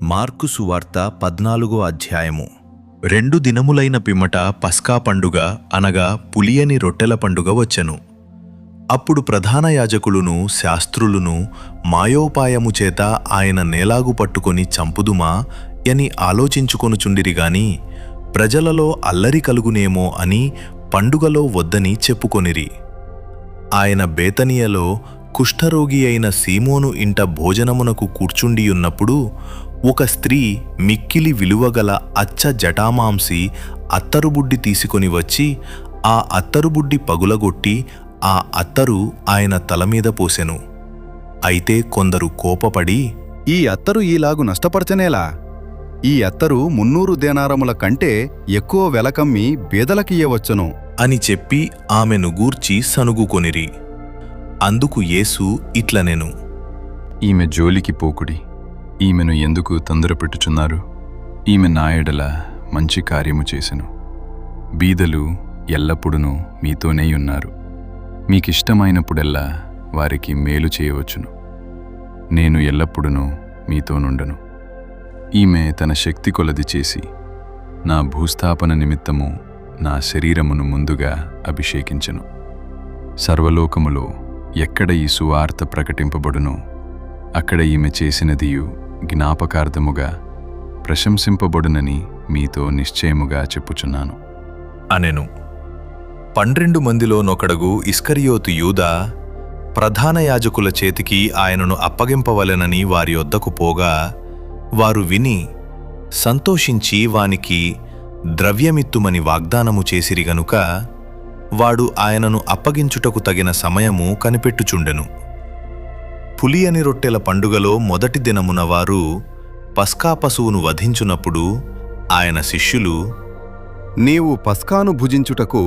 Mark సువార్త 14వ అధ్యాయము. 2 దినములైన పిమ్మట పస్కా పండుగ అనగా పులియని రొట్టెల పండుగ వచ్చెను. అప్పుడు ప్రధాన యాజకులును శాస్త్రులును మాయోపాయము చేత ఆయన నేలాగు పట్టుకొని చంపుదుమా అని ఆలోచించుకొనుచుండిరిగాని ప్రజలలో అల్లరి కలుగునేమో అని పండుగలో వద్దని చెప్పుకొనిరి. ఆయన బేతనియలో కుష్ఠరోగి అయిన సీమోను ఇంట భోజనమునకు కూర్చుండియున్నప్పుడు ఒక స్త్రీ మిక్కిలి విలువగల అచ్చ జటామాంసి అత్తరుబుడ్డి తీసుకొని వచ్చి ఆ అత్తరుబుడ్డి పగులగొట్టి ఆ అత్తరు ఆయన తలమీద పోసెను. అయితే కొందరు కోపపడి, ఈ అత్తరు ఈలాగు నష్టపరచనేలా? ఈ అత్తరు 300 దేనారముల కంటే ఎక్కువ వెలకమ్మి బేదలకియ్యవచ్చును అని చెప్పి ఆమెను గూర్చి సనుగుకొనిరి. అందుకు యేసు ఇట్లనెను, ఈమె జోలికి పోకుడి. ఈమెను ఎందుకు తొందరపెట్టుచున్నారు? ఈమె నా ఎడల మంచి కార్యము చేసెను. బీదలు ఎల్లప్పుడూ మీతోనేయున్నారు. మీకిష్టమైనప్పుడెల్లా వారికి మేలు చేయవచ్చును. నేను ఎల్లప్పుడూ మీతోనుండను. ఈమె తన శక్తి కొలది చేసి నా భూస్థాపన నిమిత్తము నా శరీరమును ముందుగా అభిషేకించెను. సర్వలోకములో ఎక్కడ ఈ సువార్త ప్రకటింపబడునో అక్కడ ఈమె చేసినదియు జ్ఞాపకార్థముగా ప్రశంసింపబడునని మీతో నిశ్చయముగా చెప్పుచున్నాను అనెను. 12 మందిలోనొకడగు ఇస్కరియోతు యూదా ప్రధాన యాజకుల చేతికి ఆయనను అప్పగింపవలెనని వారి వద్దకు పోగా వారు విని సంతోషించి వానికి ద్రవ్యమిత్తుమని వాగ్దానము చేసిరి గనుక వాడు ఆయనను అప్పగించుటకు తగిన సమయము కనిపెట్టుచుండెను. పులియని రొట్టెల పండుగలో మొదటి దినమున వారు పస్కా పశువును వధించునప్పుడు ఆయన శిష్యులు, నీవు పస్కాను భుజించుటకు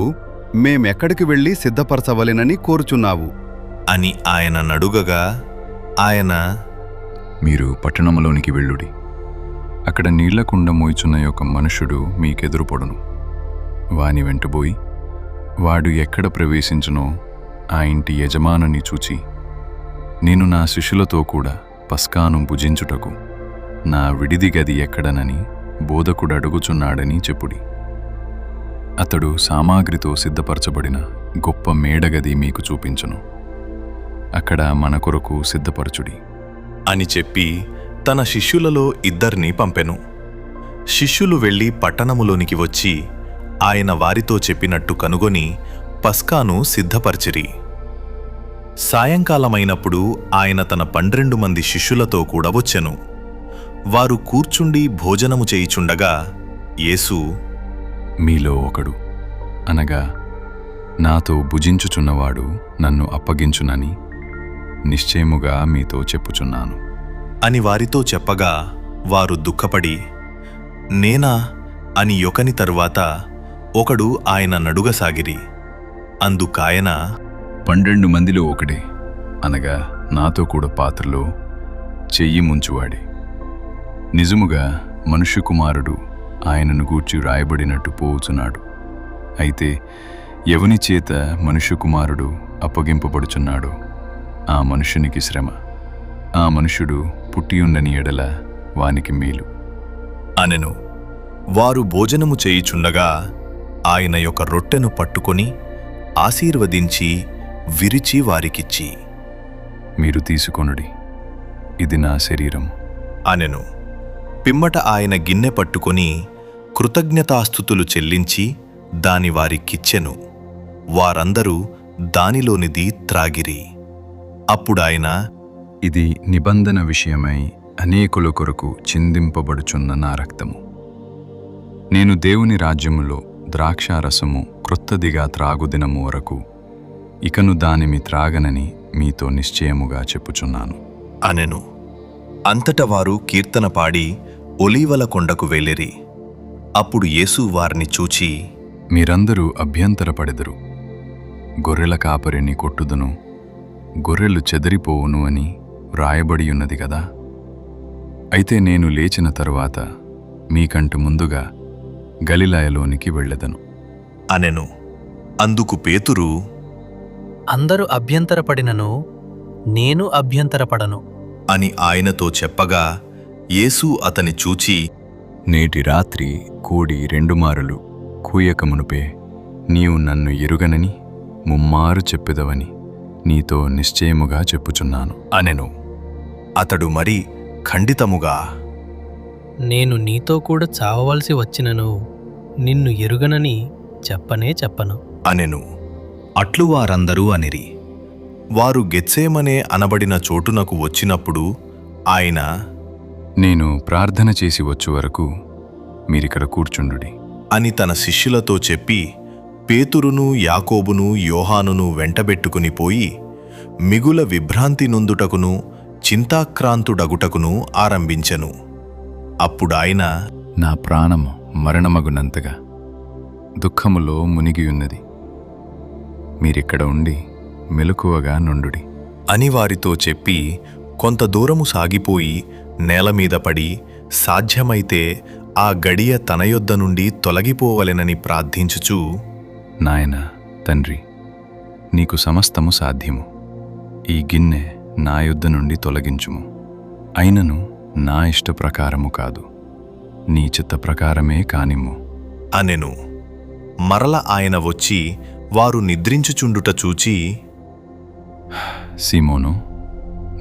మేమెక్కడికి వెళ్ళి సిద్ధపరచవలెనని కోరుచున్నావు అని ఆయన నడుగగా ఆయన, మీరు పట్టణములోనికి వెళ్ళుడి. అక్కడ నీళ్లకుండ మోయిచున్న ఒక మనుషుడు మీకెదురుపడును. వాని వెంటబోయి వాడు ఎక్కడ ప్రవేశించునో ఆ ఇంటి యజమానుని చూచి, నేను నా శిష్యులతో కూడా పస్కాను భుజించుటకు నా విడిది గది ఎక్కడనని బోధకుడు అడుగుచున్నాడని చెప్పుడి. అతడు సామాగ్రితో సిద్ధపరచబడిన గొప్ప మేడగది మీకు చూపించును. అక్కడ మన కొరకు సిద్ధపరచుడి అని చెప్పి తన శిష్యులలో 2 పంపెను. శిష్యులు వెళ్లి పట్టణములోనికి వచ్చి ఆయన వారితో చెప్పినట్టు కనుగొని పస్కాను సిద్ధపరిచిరి. సాయంకాలమైనప్పుడు ఆయన తన 12 మంది శిష్యులతో కూడా వచ్చెను. వారు కూర్చుండి భోజనము చేయుచుండగా యేసు, మీలో ఒకడు అనగా నాతో భుజించుచున్నవాడు నన్ను అప్పగించునని నిశ్చయముగా మీతో చెప్పుచున్నాను అని వారితో చెప్పగా వారు దుఃఖపడి, నేనా అని యొకని తరువాత ఒకడు ఆయన నడుగసాగిరి. అందుకాయన, 12 మందిలో ఒకడే అనగా నాతో కూడా పాత్రలో చెయ్యి ముంచువాడే. నిజముగా మనుష్య కుమారుడు ఆయనను గూర్చి రాయబడినట్టు పోవుచున్నాడు. అయితే ఎవని చేత మనుష్య కుమారుడు అప్పగింపబడుచున్నాడో ఆ మనుషునికి శ్రమ. ఆ మనుష్యుడు పుట్టియుండని ఎడల వానికి మేలు అనెను. వారు భోజనము చేయుచుండగా ఆయన యొక్క రొట్టెను పట్టుకొని ఆశీర్వదించి విరిచి వారికిచ్చి, మీరు తీసుకొనుడి, ఇది నా శరీరం అనెను. పిమ్మట ఆయన గిన్నె పట్టుకొని కృతజ్ఞతాస్తుతులు చెల్లించి దాని వారికిచ్చెను. వారందరూ దానిలోనిది త్రాగిరి. అప్పుడాయన, ఇది నిబంధన విషయమై అనేకుల కొరకు చిందింపబడుచున్న నా రక్తము. నేను దేవుని రాజ్యములో ద్రాక్షారసము క్రొత్తదిగా త్రాగుదినము వరకు ఇకను దానిని త్రాగనని మీతో నిశ్చయముగా చెప్పుచున్నాను అనెను. అంతట వారు కీర్తన పాడి ఒలీవల కొండకు వెళ్ళిరి. అప్పుడు యేసు వారిని చూచి, మీరందరూ అభ్యంతరపడెదరు. గొర్రెల కాపరిని కొట్టుదును, గొర్రెలు చెదరిపోవును అని వ్రాయబడియున్నది కదా. అయితే నేను లేచిన తరువాత మీకంటే ముందుగా గలిలయలోనికి వెళ్ళెదను అనెను. అందుకు పేతురు, అందరూ అభ్యంతరపడినను నేను అభ్యంతరపడను అని ఆయనతో చెప్పగా యేసు అతని చూచి, నేటి రాత్రి కోడి 2 మారులు కూయకమునుపే నీవు నన్ను ఎరుగనని ముమ్మారు చెప్పెదవని నీతో నిశ్చయముగా చెప్పుచున్నాను అనెను. అతడు మరి ఖండితముగా, నేను నీతో కూడా చావవలసి వచ్చినను నిన్ను ఎరుగనని చెప్పను. అనెను. అట్లు వారందరూ అనిరి. వారు గెత్సేమనే అనబడిన చోటునకు వచ్చినప్పుడు ఆయన, నేను ప్రార్థన చేసి వచ్చు వరకు మీరిక్కడ కూర్చుండుడి అని తన శిష్యులతో చెప్పి పేతురును యాకోబును యోహానును వెంటబెట్టుకుని పోయి మిగుల విభ్రాంతి నొందుటకును చింతాక్రాంతుడగుటకును ఆరంభించెను. అప్పుడాయన, నా ప్రాణము మరణమగునంతగా దుఃఖములో మునిగియున్నది. మీరిక్కడ ఉండి మెలకువగా నుండుడి అని వారితో చెప్పి కొంత దూరము సాగిపోయి నేలమీద పడి సాధ్యమైతే ఆ గడియ తన యొద్ద నుండి తొలగిపోవలెనని ప్రార్థించుచూ, నాయనా తండ్రి, నీకు సమస్తము సాధ్యము. ఈ గిన్నె నా యొద్ద నుండి తొలగించుము. అయినను నా ఇష్టప్రకారము కాదు, నీ చిత్త ప్రకారమే కానిమ్ము అనెను. మరల ఆయన వచ్చి వారు నిద్రించుచుండుట చూచి, సీమోను,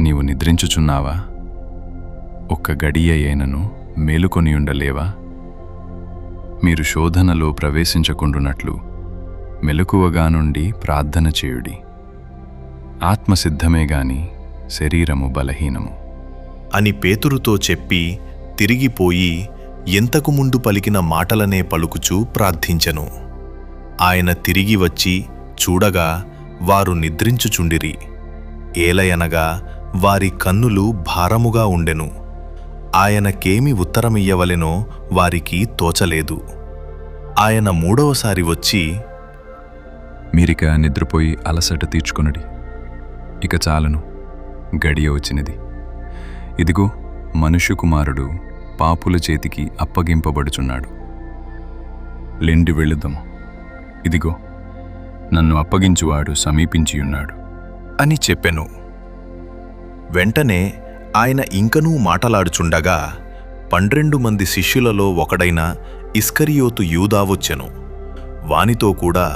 నీవు నిద్రించుచున్నావా? ఒక్క గడియ అయినను మేలుకొనియుండలేవా? మీరు శోధనలో ప్రవేశించకుండునట్లు మెలకువగా నుండి ప్రార్థన చేయుడి. ఆత్మసిద్ధమే గాని శరీరము బలహీనము అని పేతురుతో చెప్పి తిరిగిపోయి ఎంతకు ముందు పలికిన మాటలనే పలుకుచూ ప్రార్థించెను. ఆయన తిరిగి వచ్చి చూడగా వారు నిద్రించుచుండిరి. ఏలయనగా వారి కన్నులు భారముగా ఉండెను. ఆయనకేమి ఉత్తరమియ్యవలెనో వారికి తోచలేదు. ఆయన 3వసారి వచ్చి, మీరిక నిద్రపోయి అలసట తీర్చుకొనుడి. ఇక చాలును, గడియ వచ్చినది. ఇదిగో, మనుష్య కుమారుడు పాపుల చేతికి అప్పగింపబడుచున్నాడు. లెండి వెళ్ళుదాము. ఇదిగో, నన్ను అప్పగించువాడు సమీపించియున్నాడు అని చెప్పెను. వెంటనే ఆయన ఇంకనూ మాటలాడుచుండగా 12 మంది శిష్యులలో ఒకడైన ఇస్కరియోతు యూదా వచ్చెను. వానితో కూడా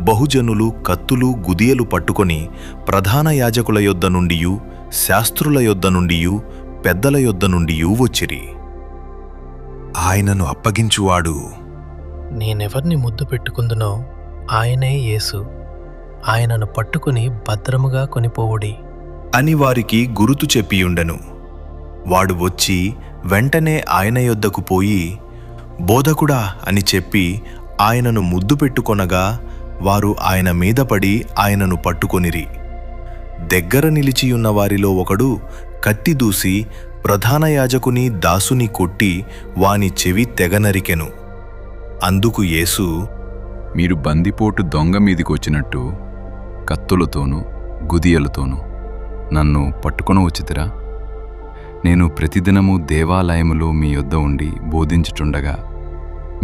బహుజనులు కత్తులు గుదియలు పట్టుకొని ప్రధాన యాజకుల యొద్ద నుండియు శాస్త్రుల యొద్ద నుండియు పెద్దల యొద్ద నుండియూ వచ్చిరి. ఆయనను అప్పగించువాడు, నేనెవర్ని ముద్దు పెట్టుకుందునో ఆయనే యేసు. ఆయనను పట్టుకుని భద్రముగా కొనిపోవుడి అని వారికి గురుతు చెప్పియుండెను. వాడు వచ్చి వెంటనే ఆయన యొద్దకు పోయి, బోధకుడా అని చెప్పి ఆయనను ముద్దు పెట్టుకొనగా వారు ఆయన మీద పడి ఆయనను పట్టుకొనిరి. దగ్గర నిలిచియున్న వారిలో ఒకడు కత్తి దూసి ప్రధాన యాజకుని దాసుని కొట్టి వాని చెవి తెగనరికెను. అందుకు యేసు, మీరు బందిపోటు దొంగ మీదికొచ్చినట్టు కత్తులతోనూ గుదియలతోనూ నన్ను పట్టుకొని వచ్చితిరా? నేను ప్రతిదినము దేవాలయములో మీ యొద్ద ఉండి బోధించుచుండగా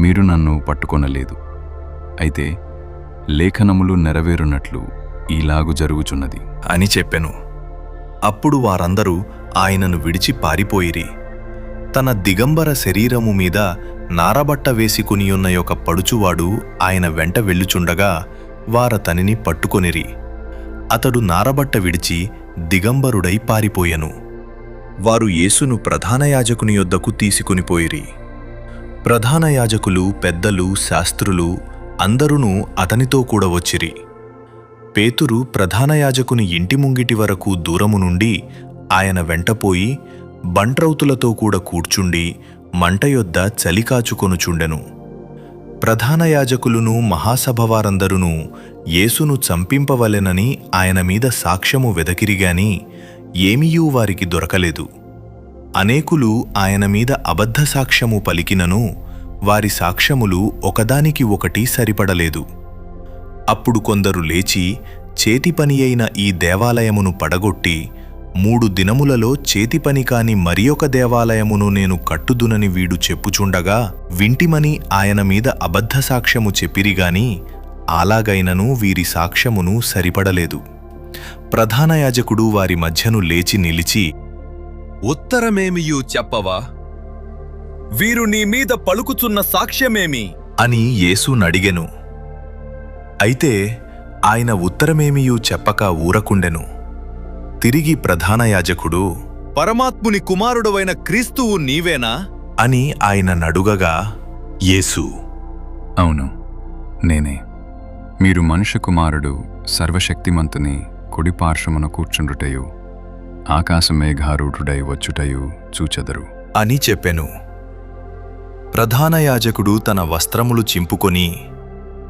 మీరు నన్ను పట్టుకొనలేదు. అయితే లేఖనములు నెరవేరునట్లు ఈలాగు జరుగుచున్నది అని చెప్పెను. అప్పుడు వారందరూ ఆయనను విడిచి పారిపోయిరి. తన దిగంబర శరీరము మీద నారబట్ట వేసికునియున్న ఒక పడుచువాడు ఆయన వెంట వెళ్ళుచుండగా వారతనిని పట్టుకొనిరి. అతడు నారబట్ట విడిచి దిగంబరుడై పారిపోయెను. వారు యేసును ప్రధాన యాజకుని యొద్దకు తీసుకునిపోయిరి. ప్రధాన యాజకులు, పెద్దలు, శాస్త్రులు అందరూ అతనితో కూడా వచ్చిరి. పేతురు ప్రధాన యాజకుని ఇంటి ముంగిటి వరకు దూరము నుండి ఆయన వెంటపోయి బంట్రౌతులతో కూడా కూర్చుండి మంట యొద్ద చలి కాచుకొనుచుండెను. ప్రధాన యాజకులును మహాసభవారందరును యేసును చంపింపవలెనని ఆయన మీద సాక్ష్యము వెదకిరిగాని ఏమీయూ వారికి దొరకలేదు. అనేకులు ఆయన మీద అబద్ధ సాక్ష్యము పలికినను వారి సాక్ష్యములు ఒకదానికి ఒకటి సరిపడలేదు. అప్పుడు కొందరు లేచి చేతిపని అయిన ఈ దేవాలయమును పడగొట్టి 3 దినములలో చేతిపని కాని మరి ఒక దేవాలయమును నేను కట్టుదునని వీడు చెప్పుచుండగా వింటిమని ఆయన మీద అబద్ధ సాక్ష్యము చెప్పిరిగాని అలాగైనను వీరి సాక్ష్యమును సరిపడలేదు. ప్రధాన యాజకుడు వారి మధ్యను లేచి నిలిచి, ఉత్తరమేమియు చెప్పవా? వీరు నీ మీద పలుకుచున్న సాక్ష్యమేమి? అని యేసు నడిగెను. అయితే ఆయన ఉత్తరమేమియూ చెప్పక ఊరకుండెను. తిరిగి ప్రధాన యాజకుడు, పరమాత్ముని కుమారుడవైన క్రీస్తువు నీవేనా? అని ఆయన నడుగగా, యేసు, అవును, నేనే. మీరు మనుష్య కుమారుడు సర్వశక్తిమంతుని కుడి పార్శ్వమున కూర్చుండుటయు ఆకాశమేఘారూఢుడై వచ్చుటయు చూచెదరు అని చెప్పెను. ప్రధాన యాజకుడు తన వస్త్రములు చింపుకొని,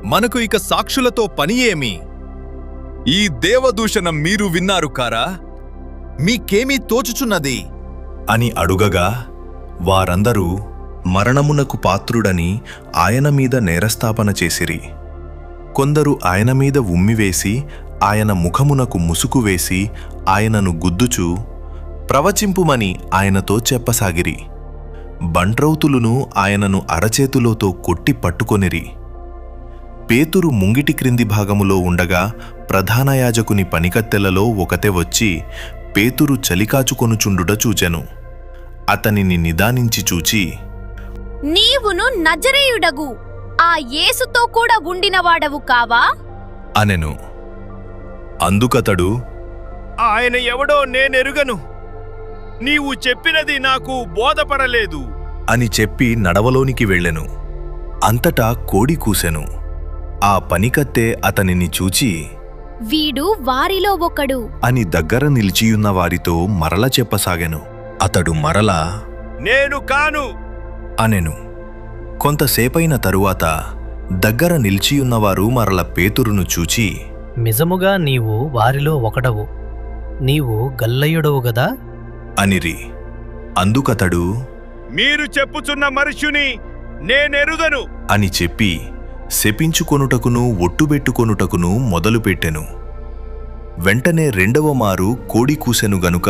మనకు ఇక సాక్షులతో పని ఏమి? ఈ దేవదూషణం మీరు విన్నారు కారా? మీకేమీ తోచుచున్నది? అని అడుగగా, వారందరూ మరణమునకు పాత్రుడని ఆయన మీద నేరస్థాపన చేసిరి. కొందరు ఆయన మీద ఉమ్మివేసి ఆయన ముఖమునకు ముసుకు వేసి ఆయనను గుద్దుచూ ప్రవచింపుమని ఆయనతో చెప్పసాగిరి. బంట్రౌతులును ఆయనను అరచేతులోతో కొట్టి పట్టుకొనిరి. పేతురు ముంగిటి క్రింది భాగములో ఉండగా ప్రధాన యాజకుని పనికత్తెలలో ఒకతే వచ్చి పేతురు చలికాచుకొనుచుండుట చూచెను. అతనిని నిదానించి చూచి, నీవును నజరేయుడగు ఆ యేసుతో కూడా ఉండినవాడవు కావా అనెను. అందుకతడు, ఆయన ఎవడో నేనెరుగను. నీవు చెప్పినది నాకు బోధపడలేదు అని చెప్పి నడవలోనికి వెళ్ళెను. అంతటా కోడి కూసెను. ఆ పనికత్తె అతనిని చూచి, వీడు వారిలో ఒకడు అని దగ్గర నిలిచియున్న వారితో మరల చెప్పసాగెను. అతడు మరలా నేను కాను అనెను. కొంతసేపైన తరువాత దగ్గర నిలిచియున్నవారు మరల పేతురును చూచి, నిజముగా నీవు వారిలో ఒకడవు. నీవు గల్లయుడవు గదా? అనిరి. అందుకతడు, మీరు చెప్పుచున్న మనుష్యుని నేనెరుగను అని చెప్పి శపించుకొనుటకును ఒట్టుబెట్టుకొనుటకును మొదలుపెట్టెను. వెంటనే రెండవ మారు కోడి కూసెను గనుక,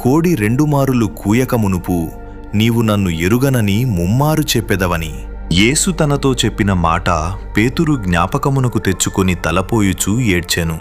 కోడి 2 మారులు కూయక మునుపు నీవు నన్ను ఎరుగనని ముమ్మారు చెప్పెదవని యేసు తనతో చెప్పిన మాట పేతురు జ్ఞాపకమునకు తెచ్చుకొని తలపోయుచూ ఏడ్చెను.